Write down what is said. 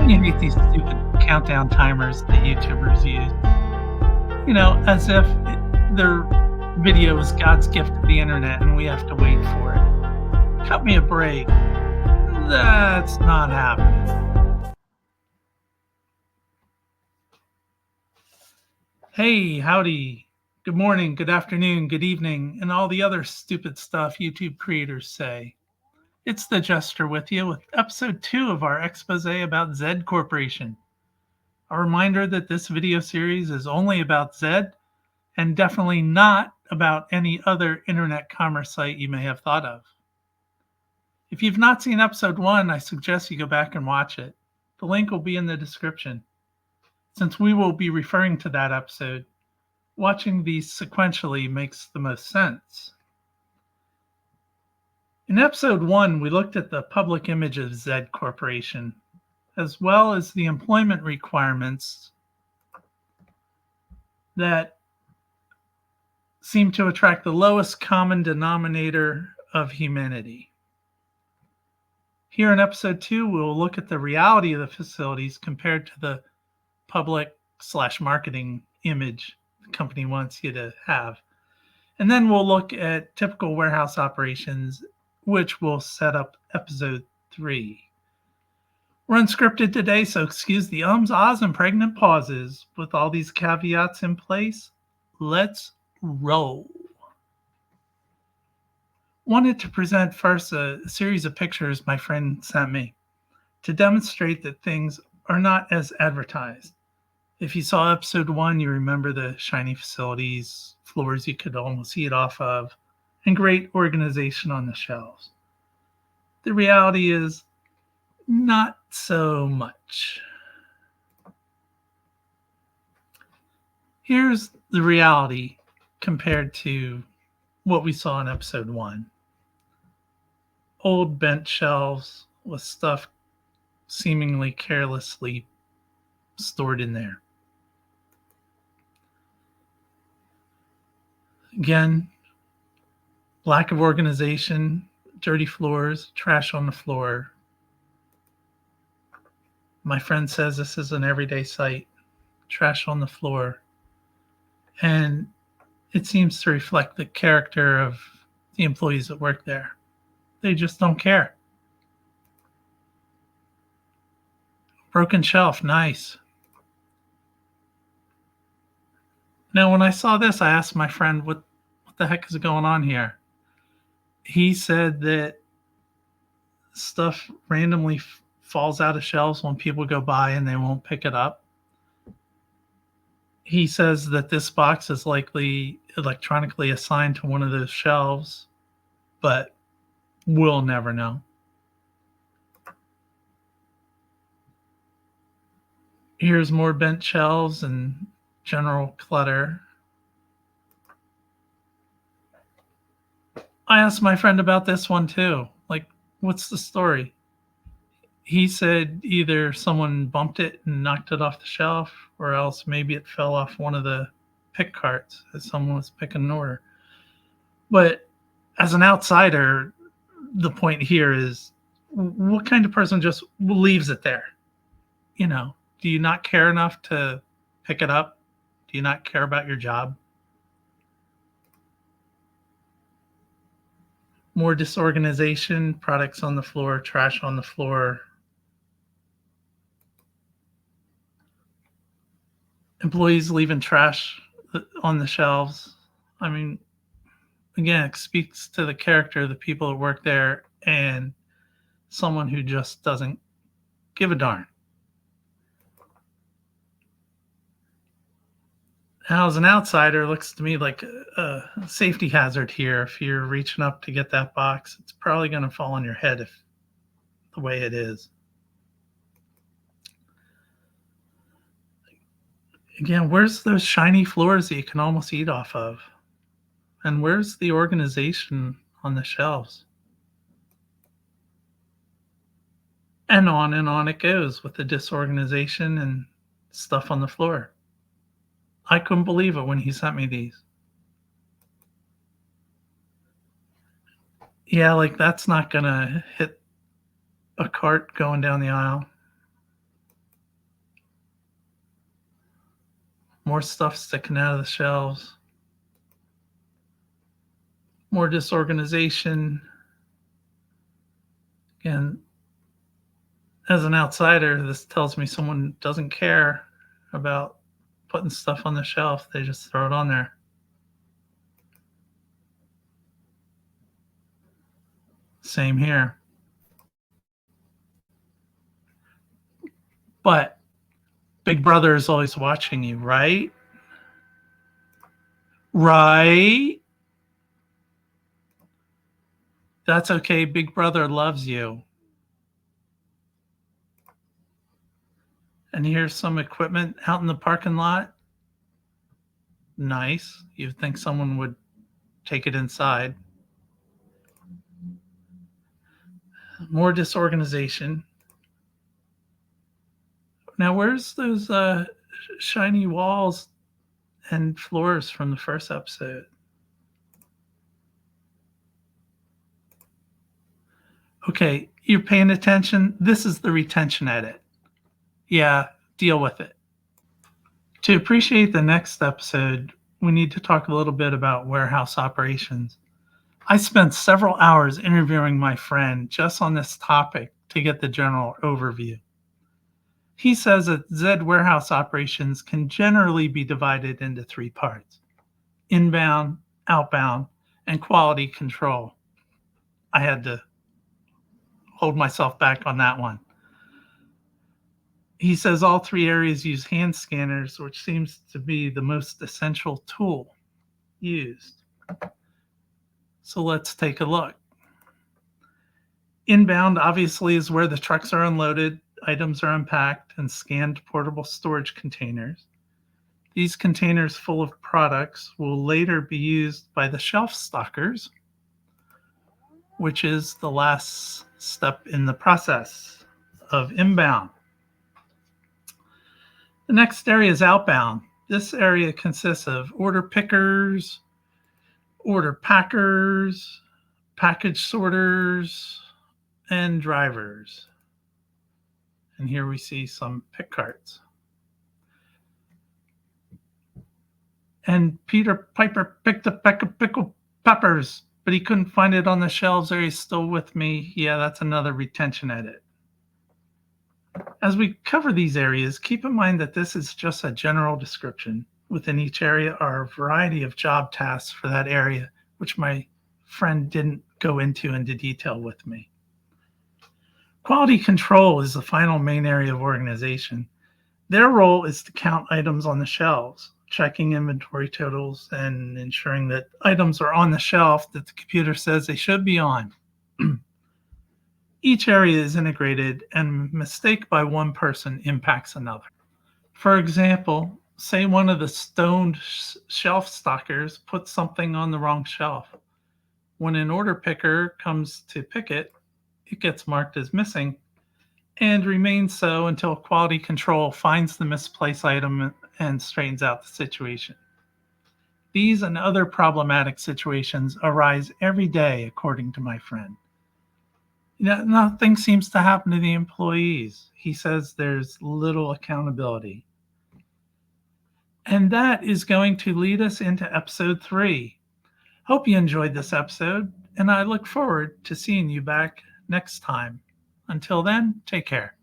You hate these stupid countdown timers that YouTubers use, as if their video is God's gift to the internet and we have to wait for it. Cut me a break. That's not happening. Hey, howdy. Good morning, good afternoon, good evening, and all the other stupid stuff YouTube creators say. It's the Jester with you with episode 2 of our expose about Zed Corporation. A reminder that this video series is only about Zed and definitely not about any other internet commerce site you may have thought of. If you've not seen episode 1, I suggest you go back and watch it. The link will be in the description. Since we will be referring to that episode, watching these sequentially makes the most sense. In episode 1, we looked at the public image of Zed Corporation, as well as the employment requirements that seem to attract the lowest common denominator of humanity. Here in episode 2, we'll look at the reality of the facilities compared to the public/marketing image the company wants you to have. And then we'll look at typical warehouse operations, which will set up episode 3. We're unscripted today, so excuse the ums, ahs, and pregnant pauses. With all these caveats in place, let's roll. Wanted to present first a series of pictures my friend sent me to demonstrate that things are not as advertised. If you saw episode 1, you remember the shiny facilities, floors you could almost eat off of, and great organization on the shelves. The reality is not so much. Here's the reality compared to what we saw in episode 1. Old bent shelves with stuff seemingly carelessly stored in there. Again, lack of organization, dirty floors, trash on the floor. My friend says this is an everyday sight, trash on the floor. And it seems to reflect the character of the employees that work there. They just don't care. Broken shelf, nice. Now, when I saw this, I asked my friend, what the heck is going on here? He said that stuff randomly falls out of shelves when people go by and they won't pick it up. He says that this box is likely electronically assigned to one of those shelves, but we'll never know. Here's more bent shelves and general clutter. I asked my friend about this one too. Like, what's the story? He said either someone bumped it and knocked it off the shelf, or else maybe it fell off one of the pick carts as someone was picking an order. But as an outsider, the point here is, what kind of person just leaves it there? Do you not care enough to pick it up? Do you not care about your job? More disorganization, products on the floor, trash on the floor. Employees leaving trash on the shelves. I mean, again, it speaks to the character of the people that work there and someone who just doesn't give a darn. Now, as an outsider, it looks to me like a safety hazard here. If you're reaching up to get that box, it's probably going to fall on your head if the way it is. Again, where's those shiny floors that you can almost eat off of? And where's the organization on the shelves? And on it goes with the disorganization and stuff on the floor. I couldn't believe it when he sent me these. Yeah, like that's not gonna hit a cart going down the aisle. More stuff sticking out of the shelves. More disorganization. Again, as an outsider, this tells me someone doesn't care about putting stuff on the shelf. They just throw it on there. Same here. But Big Brother is always watching you, right? Right? That's okay. Big Brother loves you. And here's some equipment out in the parking lot. Nice. You'd think someone would take it inside. More disorganization. Now, where's those shiny walls and floors from the first episode? Okay, you're paying attention. This is the retention edit. Yeah, deal with it. To appreciate the next episode, we need to talk a little bit about warehouse operations. I spent several hours interviewing my friend just on this topic to get the general overview. He says that Zed warehouse operations can generally be divided into three parts: inbound, outbound, and quality control. I had to hold myself back on that one. He says all three areas use hand scanners, which seems to be the most essential tool used. So let's take a look. Inbound obviously is where the trucks are unloaded, items are unpacked, and scanned to portable storage containers. These containers full of products will later be used by the shelf stockers, which is the last step in the process of inbound. The next area is outbound. This area consists of order pickers, order packers, package sorters, and drivers. And here we see some pick carts. And Peter Piper picked a peck of pickled peppers, but he couldn't find it on the shelves. Are you still with me? Yeah, that's another retention edit. As we cover these areas, keep in mind that this is just a general description. Within each area are a variety of job tasks for that area, which my friend didn't go into detail with me. Quality control is the final main area of organization. Their role is to count items on the shelves, checking inventory totals, and ensuring that items are on the shelf that the computer says they should be on. Each area is integrated, and a mistake by one person impacts another. For example, say one of the stoned shelf stockers puts something on the wrong shelf. When an order picker comes to pick it, it gets marked as missing and remains so until quality control finds the misplaced item and straightens out the situation. These and other problematic situations arise every day, according to my friend. Nothing seems to happen to the employees. He says there's little accountability. And that is going to lead us into episode 3. Hope you enjoyed this episode, and I look forward to seeing you back next time. Until then, take care.